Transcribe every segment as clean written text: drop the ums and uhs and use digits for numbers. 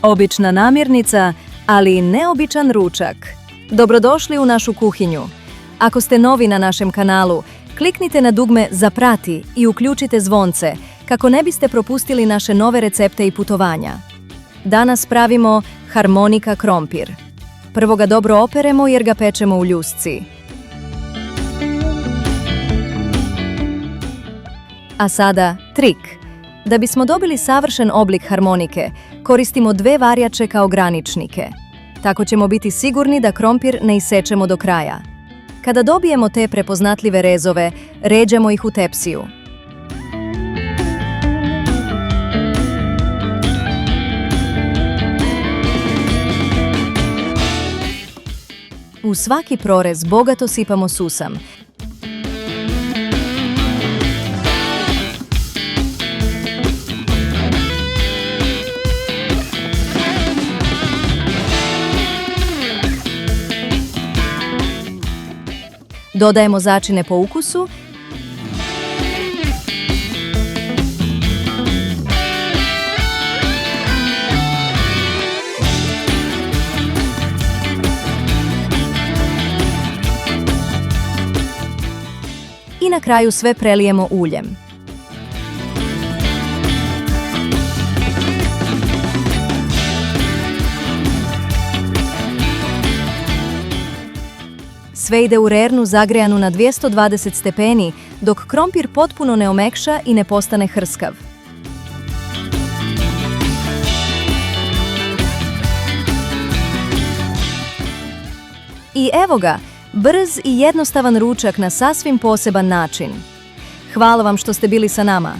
Obična namirnica, ali neobičan ručak. Dobrodošli u našu kuhinju. Ako ste novi na našem kanalu, kliknite na dugme Zaprati i uključite zvonce kako ne biste propustili naše nove recepte i putovanja. Danas pravimo harmonika krompir. Prvo ga dobro operemo jer ga pečemo u ljusci. A sada trik. Da bismo dobili savršen oblik harmonike, koristimo 2 varjače kao graničnike. Tako ćemo biti sigurni da krompir ne isečemo do kraja. Kada dobijemo te prepoznatljive rezove, ređamo ih u tepsiju. U svaki prorez bogato sipamo susam. Dodajemo začine po ukusu i na kraju sve prelijemo uljem. Sve ide u rernu zagrejanu na 220 stepeni dok krompir potpuno ne omekša i ne postane hrskav. I evo ga, brz i jednostavan ručak na sasvim poseban način. Hvala vam što ste bili sa nama.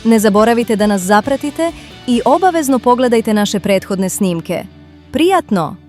Ne zaboravite da nas zapratite i obavezno pogledajte naše prethodne snimke. Prijatno!